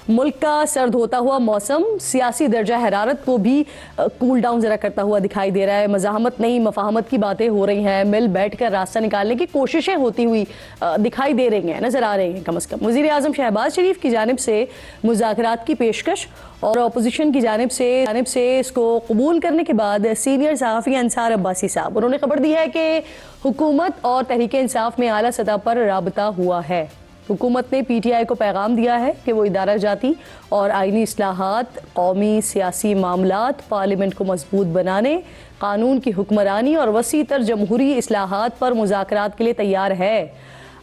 ملک کا سرد ہوتا ہوا موسم سیاسی درجہ حرارت کو بھی کول ڈاؤن ذرا کرتا ہوا دکھائی دے رہا ہے. مزاحمت نہیں مفاہمت کی باتیں ہو رہی ہیں, مل بیٹھ کر راستہ نکالنے کی کوششیں ہوتی ہوئی دکھائی دے رہی ہیں, نظر آ رہی ہیں کم از کم. وزیر اعظم شہباز شریف کی جانب سے مذاکرات کی پیشکش اور اپوزیشن کی جانب سے اس کو قبول کرنے کے بعد سینئر صحافی انصار عباسی صاحب انہوں نے خبر دی ہے کہ حکومت اور تحریک انصاف میں اعلیٰ سطح پر رابطہ ہوا ہے. حکومت نے پی ٹی آئی کو پیغام دیا ہے کہ وہ ادارہ جاتی اور آئینی اصلاحات, قومی سیاسی معاملات, پارلیمنٹ کو مضبوط بنانے, قانون کی حکمرانی اور وسیع تر جمہوری اصلاحات پر مذاکرات کے لیے تیار ہے.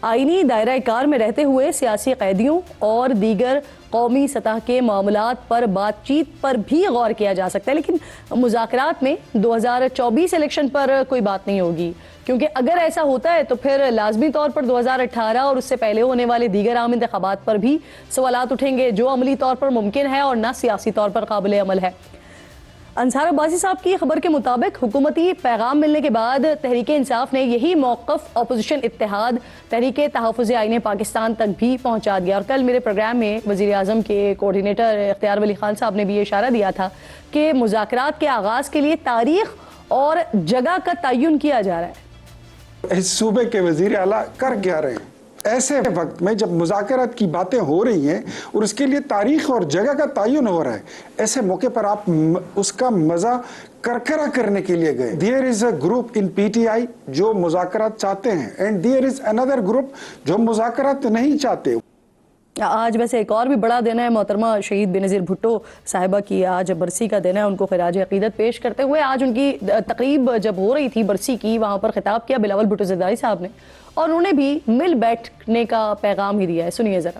آئینی دائرہ کار میں رہتے ہوئے سیاسی قیدیوں اور دیگر قومی سطح کے معاملات پر بات چیت پر بھی غور کیا جا سکتا ہے, لیکن مذاکرات میں 2024 الیکشن پر کوئی بات نہیں ہوگی, کیونکہ اگر ایسا ہوتا ہے تو پھر لازمی طور پر 2018 اور اس سے پہلے ہونے والے دیگر عام انتخابات پر بھی سوالات اٹھیں گے, جو عملی طور پر ممکن ہے اور نہ سیاسی طور پر قابل عمل ہے. انصار عباسی صاحب کی خبر کے مطابق حکومتی پیغام ملنے کے بعد تحریک انصاف نے یہی موقف اپوزیشن اتحاد تحریک تحفظ آئین پاکستان تک بھی پہنچا دیا. اور کل میرے پروگرام میں وزیر اعظم کے کوارڈینیٹر اختیار ولی خان صاحب نے بھی اشارہ دیا تھا کہ مذاکرات کے آغاز کے لیے تاریخ اور جگہ کا تعین کیا جا رہا ہے. اس صوبے کے وزیر اعلیٰ کر کیا رہے ہیں ایسے وقت میں جب مذاکرات کی باتیں ہو رہی ہیں اور اس کے لیے تاریخ اور جگہ کا تعین ہو رہا ہے, ایسے موقع پر آپ اس کا مزہ کرکرا کرنے کے لیے گئے. There is a group in PTI جو مذاکرات چاہتے ہیں and there is another group جو مذاکرات نہیں چاہتے. آج ویسے ایک اور بھی بڑا دن ہے, محترمہ شہید بینظیر بھٹو صاحبہ کی آج برسی کا دن ہے. ان کو خراج عقیدت پیش کرتے ہوئے آج ان کی تقریب جب ہو رہی تھی برسی کی, وہاں پر خطاب کیا بلاول بھٹو زرداری صاحب نے, اور انہوں نے بھی مل بیٹھنے کا پیغام ہی دیا ہے. سنیے ذرا.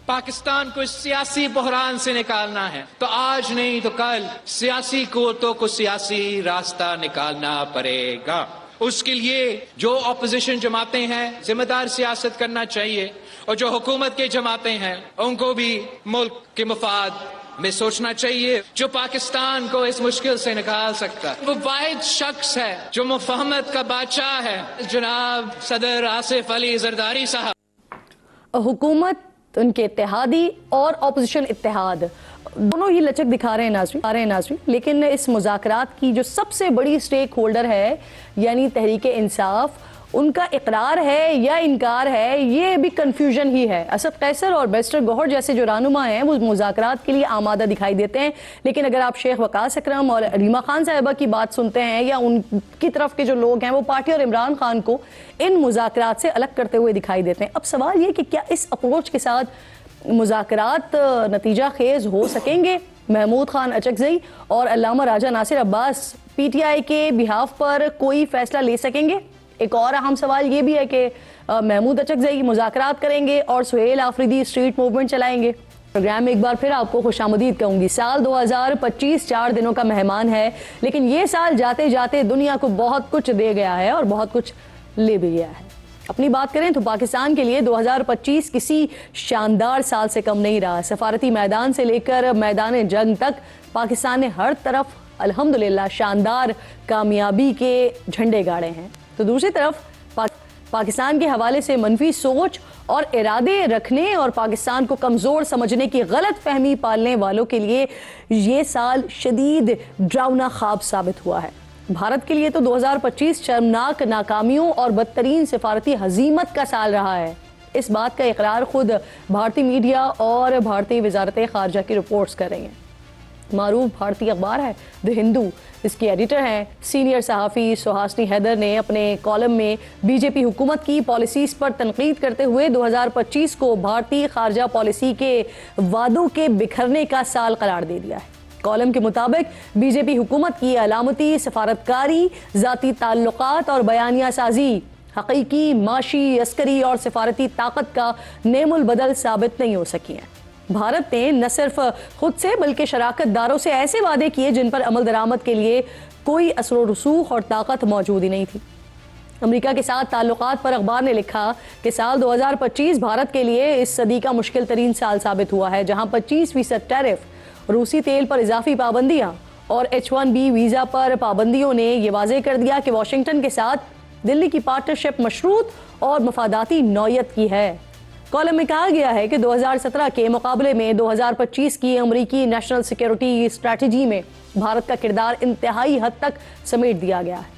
پاکستان کو اس سیاسی بحران سے نکالنا ہے تو آج نہیں تو کل سیاسی قوتوں کو سیاسی راستہ نکالنا پڑے گا. اس کے لیے جو اپوزیشن جماعتیں ہیں ذمہ دار سیاست کرنا چاہیے, اور جو حکومت کے جماعتیں ہیں ان کو بھی ملک کے مفاد میں سوچنا چاہیے. جو پاکستان کو اس مشکل سے نکال سکتا ہے وہ واحد شخص ہے جو مفاہمت کا بادشاہ ہے, جناب صدر آصف علی زرداری صاحب. حکومت, ان کے اتحادی اور اپوزیشن اتحاد دونوں ہی لچک دکھا رہے ہیں ناظرین, لیکن اس مذاکرات کی جو سب سے بڑی سٹیک ہولڈر ہے یعنی تحریک انصاف, ان کا اقرار ہے یا انکار ہے, یہ بھی کنفیوژن ہی ہے. اسد قیصر اور بیرسٹر گوہر جیسے جو رہنما ہیں وہ مذاکرات کے لیے آمادہ دکھائی دیتے ہیں, لیکن اگر آپ شیخ وقاص اکرم اور ریما خان صاحبہ کی بات سنتے ہیں یا ان کی طرف کے جو لوگ ہیں وہ پارٹی اور عمران خان کو ان مذاکرات سے الگ کرتے ہوئے دکھائی دیتے ہیں. اب سوال یہ کہ کیا اس اپروچ کے ساتھ مذاکرات نتیجہ خیز ہو سکیں گے؟ محمود خان اچکزئی اور علامہ راجہ ناصر عباس پی ٹی آئی کے بہاف پر کوئی فیصلہ لے سکیں گے؟ ایک اور اہم سوال یہ بھی ہے کہ محمود اچکزئی مذاکرات کریں گے اور سہیل آفریدی اسٹریٹ موومنٹ چلائیں گے. پروگرام میں ایک بار پھر آپ کو خوش آمدید کہوں گی. سال 2025 4 دنوں کا مہمان ہے, لیکن یہ سال جاتے جاتے دنیا کو بہت کچھ دے گیا ہے اور بہت کچھ لے بھی گیا ہے. اپنی بات کریں تو پاکستان کے لیے 2025 کسی شاندار سال سے کم نہیں رہا. سفارتی میدان سے لے کر میدان جنگ تک پاکستان نے ہر طرف الحمدللہ شاندار کامیابی کے جھنڈے گاڑے ہیں. تو دوسری طرف پاکستان کے حوالے سے منفی سوچ اور ارادے رکھنے اور پاکستان کو کمزور سمجھنے کی غلط فہمی پالنے والوں کے لیے یہ سال شدید ڈراؤنا خواب ثابت ہوا ہے. بھارت کے لیے تو 2025 شرمناک ناکامیوں اور بدترین سفارتی ہزیمت کا سال رہا ہے. اس بات کا اقرار خود بھارتی میڈیا اور بھارتی وزارت خارجہ کی رپورٹس کر رہی ہیں. معروف بھارتی اخبار ہے دی ہندو, اس کی ایڈیٹر ہیں سینئر صحافی سہاسنی حیدر نے اپنے کالم میں بی جے پی حکومت کی پالیسیز پر تنقید کرتے ہوئے 2025 کو بھارتی خارجہ پالیسی کے وعدوں کے بکھرنے کا سال قرار دے دیا ہے. کالم کے مطابق بی جے پی حکومت کی علامتی سفارتکاری, ذاتی تعلقات اور بیانیہ سازی حقیقی معاشی, عسکری اور سفارتی طاقت کا نعم البدل ثابت نہیں ہو سکی ہیں. بھارت نے نہ صرف خود سے بلکہ شراکت داروں سے ایسے وعدے کیے جن پر عمل درآمد کے لیے کوئی اثر و رسوخ اور طاقت موجود ہی نہیں تھی. امریکہ کے ساتھ تعلقات پر اخبار نے لکھا کہ سال 2025 بھارت کے لیے اس صدی کا مشکل ترین سال ثابت ہوا ہے, جہاں 25% ٹیرف, روسی تیل پر اضافی پابندیاں اور H1B ویزا پر پابندیوں نے یہ واضح کر دیا کہ واشنگٹن کے ساتھ دلی کی پارٹنرشپ مشروط اور مفاداتی نوعیت کی ہے. کالم میں کہا گیا ہے کہ 2017 کے مقابلے میں 2025 کی امریکی نیشنل سیکیورٹی اسٹریٹجی میں بھارت کا کردار انتہائی حد تک سمیٹ دیا گیا ہے۔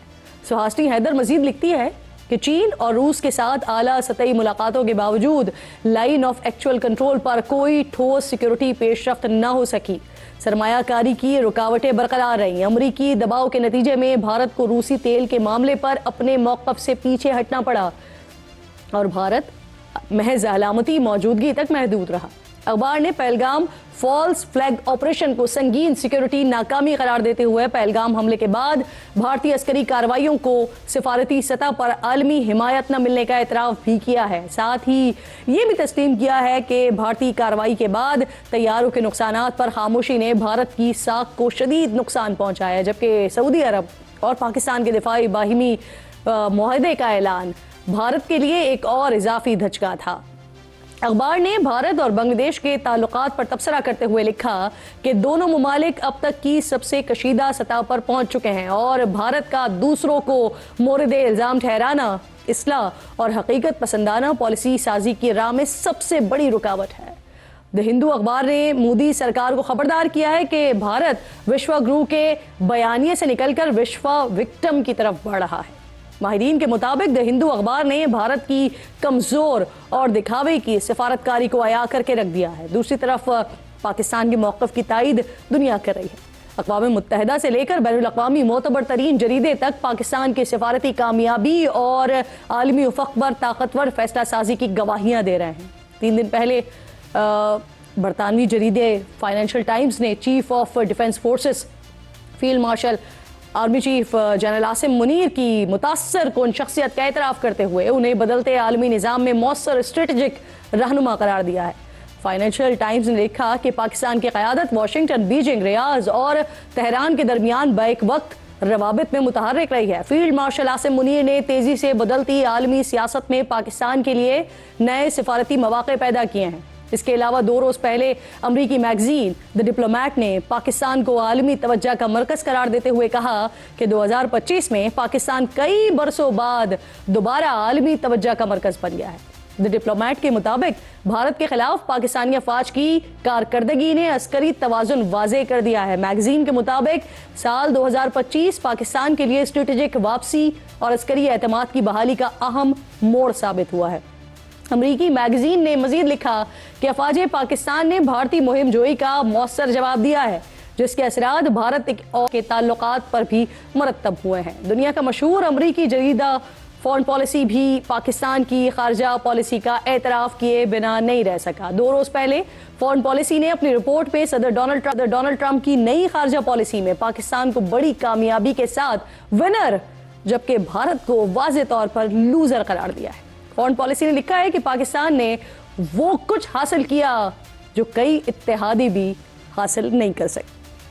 سہاسنی حیدر مزید لکھتی ہے کہ چین اور روس کے ساتھ اعلیٰ سطحی ملاقاتوں کے باوجود لائن آف ایکچوئل کنٹرول پر کوئی ٹھوس سیکیورٹی پیش رفت نہ ہو سکی۔ سرمایہ کاری کی رکاوٹیں برقرار رہیں۔ امریکی دباؤ کے نتیجے میں بھارت کو روسی تیل کے معاملے پر اپنے موقف سے پیچھے ہٹنا پڑا اور بھارت محض علامتی موجودگی تک محدود رہا۔ اخبار نے پہلگام فالس فلیگ آپریشن کو سنگین سیکیورٹی ناکامی قرار دیتے ہوئے پہلگام حملے کے بعد بھارتی عسکری کارروائیوں کو سفارتی سطح پر عالمی حمایت نہ ملنے کا اعتراف بھی کیا ہے۔ ساتھ ہی یہ بھی تسلیم کیا ہے کہ بھارتی کارروائی کے بعد طیاروں کے نقصانات پر خاموشی نے بھارت کی ساکھ کو شدید نقصان پہنچایا ہے، جبکہ سعودی عرب اور پاکستان کے دفاعی باہمی معاہدے کا اعلان بھارت کے لیے ایک اور اضافی دھچکا تھا۔ اخبار نے بھارت اور بنگلہ دیش کے تعلقات پر تبصرہ کرتے ہوئے لکھا کہ دونوں ممالک اب تک کی سب سے کشیدہ سطح پر پہنچ چکے ہیں اور بھارت کا دوسروں کو مورد الزام ٹھہرانا اصلاح اور حقیقت پسندانہ پالیسی سازی کی راہ میں سب سے بڑی رکاوٹ ہے۔ دی ہندو اخبار نے مودی سرکار کو خبردار کیا ہے کہ بھارت وشوا گرو کے بیانیے سے نکل کر وشوا وکٹم کی طرف بڑھ رہا ہے۔ ماہرین کے مطابق دی ہندو اخبار نے بھارت کی کمزور اور دکھاوے کی سفارتکاری کو عیاں کر کے رکھ دیا ہے۔ دوسری طرف پاکستان کے موقف کی تائید دنیا کر رہی ہے۔ اقوام متحدہ سے لے کر بین الاقوامی معتبر ترین جریدے تک پاکستان کی سفارتی کامیابی اور عالمی افق پر طاقتور فیصلہ سازی کی گواہیاں دے رہے ہیں۔ 3 دن پہلے برطانوی جریدے فائنینشل ٹائمز نے chief of defence forces field marshal army chief general Asim Munir کی متاثر کن شخصیت کا اعتراف کرتے ہوئے انہیں بدلتے عالمی نظام میں مؤثر اسٹریٹجک رہنما قرار دیا ہے۔ فائنینشل ٹائمز نے لکھا کہ پاکستان کی قیادت واشنگٹن، بیجنگ، ریاض اور تہران کے درمیان بیک وقت روابط میں متحرک رہی ہے۔ فیلڈ مارشل عاصم منیر نے تیزی سے بدلتی عالمی سیاست میں پاکستان کے لیے نئے سفارتی مواقع پیدا کیے ہیں۔ اس کے علاوہ 2 روز پہلے امریکی میگزین دی ڈپلومیٹ نے پاکستان کو عالمی توجہ کا مرکز قرار دیتے ہوئے کہا کہ 2025 میں پاکستان کئی برسوں بعد دوبارہ عالمی توجہ کا مرکز بن گیا ہے۔ دی ڈپلومیٹ کے مطابق بھارت کے خلاف پاکستانی افواج کی کارکردگی نے عسکری توازن واضح کر دیا ہے۔ میگزین کے مطابق سال 2025 پاکستان کے لیے اسٹریٹجک واپسی اور عسکری اعتماد کی بحالی کا اہم موڑ ثابت ہوا ہے۔ امریکی میگزین نے مزید لکھا کہ افواج پاکستان نے بھارتی مہم جوئی کا مؤثر جواب دیا ہے، جس کے اثرات بھارت کے تعلقات پر بھی مرتب ہوئے ہیں۔ دنیا کا مشہور امریکی جریدہ فارن پالیسی بھی پاکستان کی خارجہ پالیسی کا اعتراف کیے بنا نہیں رہ سکا۔ 2 روز پہلے فارن پالیسی نے اپنی رپورٹ میں صدر ڈونلڈ ٹرمپ کی نئی خارجہ پالیسی میں پاکستان کو بڑی کامیابی کے ساتھ ونر جبکہ بھارت کو واضح طور پر لوزر قرار دیا ہے۔ فارن پالیسی نے لکھا ہے کہ پاکستان نے وہ کچھ حاصل کیا جو کئی اتحادی بھی حاصل نہیں کر سکے۔